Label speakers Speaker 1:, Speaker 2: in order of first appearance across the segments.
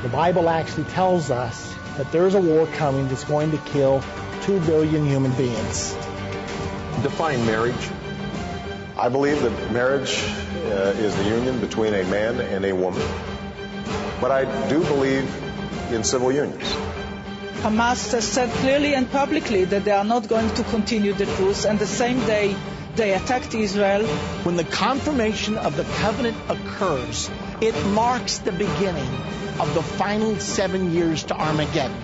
Speaker 1: The Bible actually tells us that there's a war coming that's going to kill 2 billion human beings.
Speaker 2: Define marriage.
Speaker 3: I believe that marriage is the union between a man and a woman. But I do believe in civil unions.
Speaker 4: Hamas has said clearly and publicly that they are not going to continue the truce, and the same day they attacked Israel.
Speaker 1: When the confirmation of the covenant occurs, it marks the beginning of the final 7 years to Armageddon.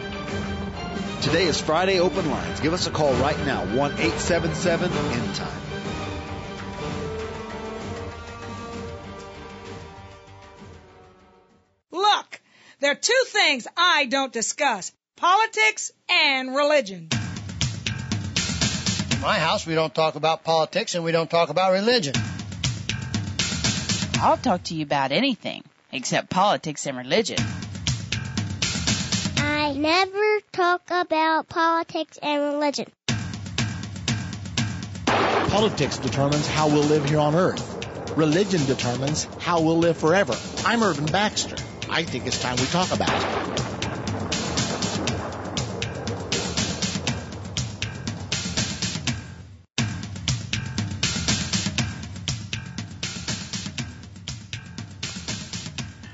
Speaker 5: Today is Friday Open Lines. Give us a call right now, 1-877-ENDTIME.
Speaker 6: Look, there are two things I don't discuss: politics and religion.
Speaker 7: In my house, we don't talk about politics and we don't talk about religion.
Speaker 8: I'll talk to you about anything except politics and religion.
Speaker 9: I never talk about politics and religion.
Speaker 1: Politics determines how we'll live here on earth. Religion determines how we'll live forever. I'm Irvin Baxter. I think it's time we talk about it.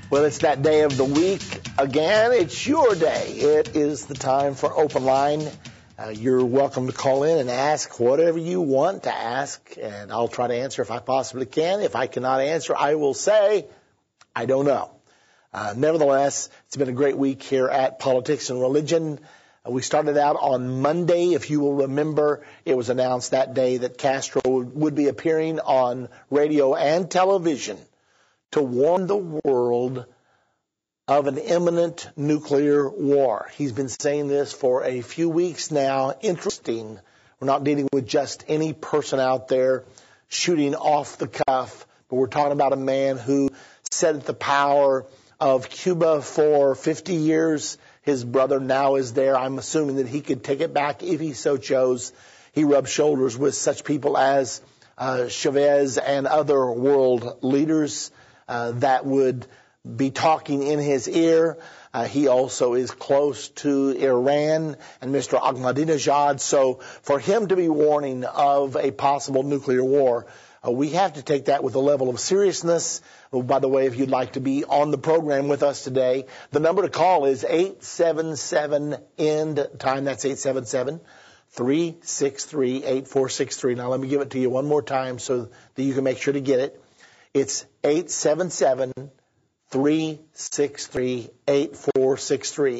Speaker 1: Well, it's that day of the week again. It's your day. It is the time for Open Line. You're welcome to call in and ask whatever you want to ask, and I'll try to answer if I possibly can. If I cannot answer, I will say, I don't know. Nevertheless, it's been a great week here at Politics and Religion. We started out on Monday. If you will remember, it was announced that day that Castro would be appearing on radio and television to warn the world of an imminent nuclear war. He's been saying this for a few weeks now. Interesting. We're not dealing with just any person out there shooting off the cuff, but we're talking about a man who set at the power of Cuba for 50 years. His brother now is there. I'm assuming that he could take it back if he so chose. He rubbed shoulders with such people as Chavez and other world leaders that would be talking in his ear. He also is close to Iran and Mr. Ahmadinejad. So for him to be warning of a possible nuclear war, we have to take that with a level of seriousness. Oh, by the way, if you'd like to be on the program with us today, the number to call is 877-END-TIME. That's 877-363-8463. Now let me give it to you one more time so that you can make sure to get it. It's 877-363-8463.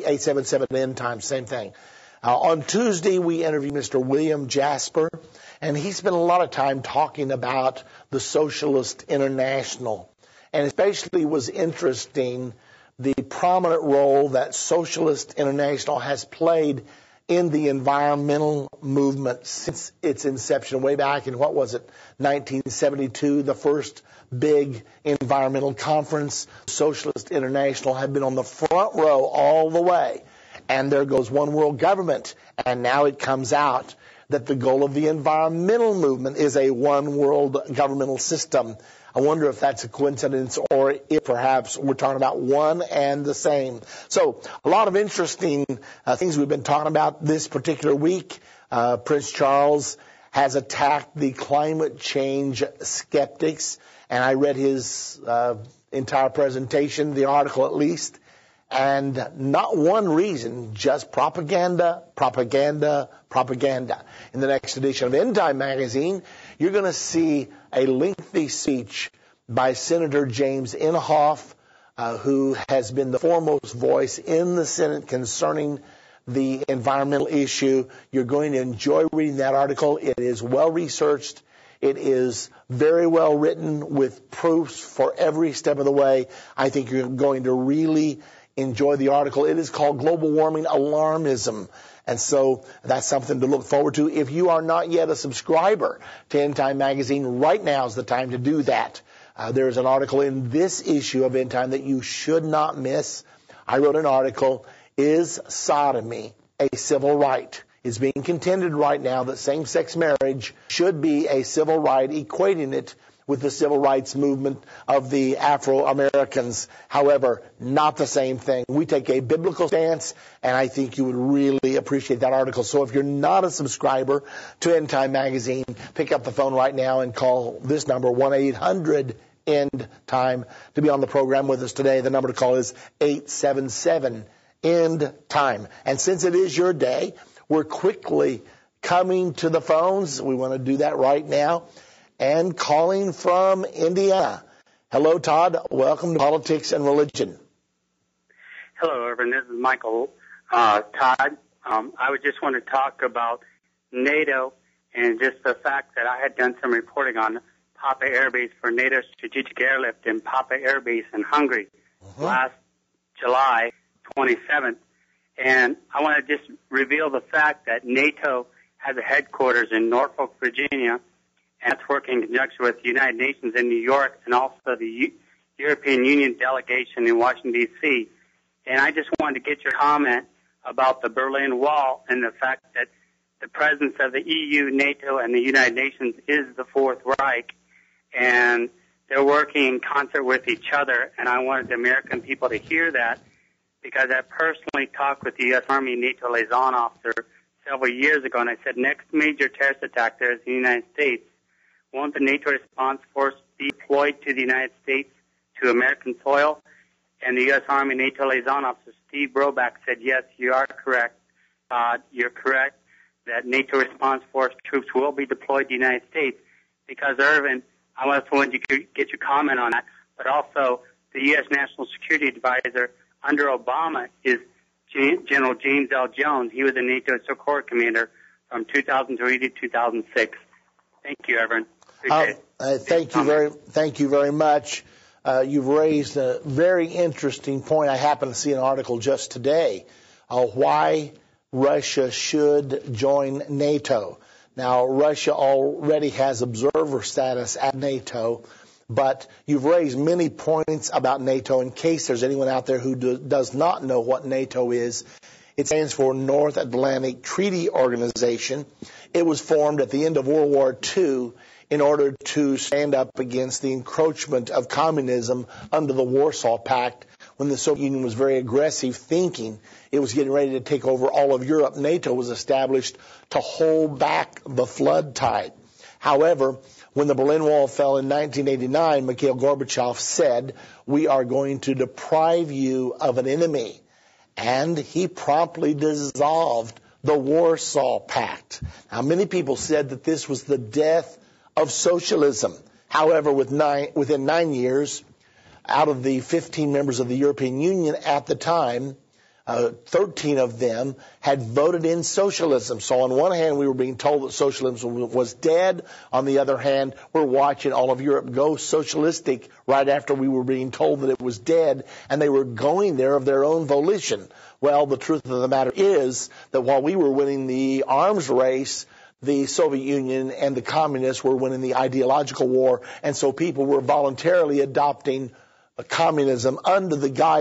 Speaker 1: 877-END-TIME, same thing. On Tuesday, we interviewed Mr. William Jasper, and he spent a lot of time talking about the Socialist International, and especially was interesting the prominent role that Socialist International has played in the environmental movement since its inception way back in, 1972, the first big environmental conference. Socialist International had been on the front row all the way. And there goes one world government. And now it comes out that the goal of the environmental movement is a one world governmental system. I wonder if that's a coincidence or if perhaps we're talking about one and the same. So a lot of interesting things we've been talking about this particular week. Prince Charles has attacked the climate change skeptics, and I read his entire presentation, the article at least, and not one reason, just propaganda, propaganda, propaganda. In the next edition of Endtime Magazine, you're going to see a lengthy speech by Senator James Inhofe, who has been the foremost voice in the Senate concerning the environmental issue. You're going to enjoy reading that article. It is well researched. It is very well written with proofs for every step of the way. I think you're going to really enjoy the article. It is called Global Warming Alarmism. And so that's something to look forward to. If you are not yet a subscriber to Endtime Magazine, right now is the time to do that. There's an article in this issue of Endtime that you should not miss. I wrote an article, Is Sodomy a Civil Right? It's being contended right now that same-sex marriage should be a civil right, equating it with the civil rights movement of the Afro-Americans. However, not the same thing. We take a biblical stance, and I think you would really appreciate that article. So if you're not a subscriber to Endtime Magazine, pick up the phone right now and call this number, 1-800-END-TIME, to be on the program with us today. The number to call is 877-END-TIME. And since it is your day, we're quickly coming to the phones. We want to do that right now. And calling from Indiana. Hello, Todd. Welcome to Politics and Religion.
Speaker 10: Hello, Irvin. This is Michael. Todd, I would just want to talk about NATO and just the fact that I had done some reporting on Papa Air Base for NATO Strategic Airlift in Papa Air Base in Hungary last July 27th. And I want to just reveal the fact that NATO has a headquarters in Norfolk, Virginia, and it's working in conjunction with the United Nations in New York and also the European Union delegation in Washington, D.C. And I just wanted to get your comment about the Berlin Wall and the fact that the presence of the EU, NATO, and the United Nations is the Fourth Reich, and they're working in concert with each other. And I wanted the American people to hear that because I personally talked with the U.S. Army NATO liaison officer several years ago, and I said, next major terrorist attack there is in the United States. Won't the NATO response force be deployed to the United States, to American soil? And the U.S. Army NATO liaison officer, Steve Broback, said, yes, you are correct. You're correct that NATO response force troops will be deployed to the United States because, Irvin, I want to get your comment on that, but also the U.S. National Security Advisor under Obama is General James L. Jones. He was a NATO Corps commander from 2003 to 2006. Thank you, Irvin.
Speaker 1: Thank you very much. You've raised a very interesting point. I happened to see an article just today, why Russia should join NATO. Now, Russia already has observer status at NATO, but you've raised many points about NATO. In case there's anyone out there who does not know what NATO is, it stands for North Atlantic Treaty Organization. It was formed at the end of World War II in order to stand up against the encroachment of communism under the Warsaw Pact when the Soviet Union was very aggressive, thinking it was getting ready to take over all of Europe. NATO was established to hold back the flood tide. However, when the Berlin Wall fell in 1989, Mikhail Gorbachev said, we are going to deprive you of an enemy. And he promptly dissolved the Warsaw Pact. Now, many people said that this was the death of socialism. However, within 9 years, out of the 15 members of the European Union at the time, 13 of them had voted in socialism. So on one hand, we were being told that socialism was dead. On the other hand, we're watching all of Europe go socialistic right after we were being told that it was dead, and they were going there of their own volition. Well, the truth of the matter is that while we were winning the arms race, the Soviet Union and the communists were winning the ideological war, and so people were voluntarily adopting communism under the guise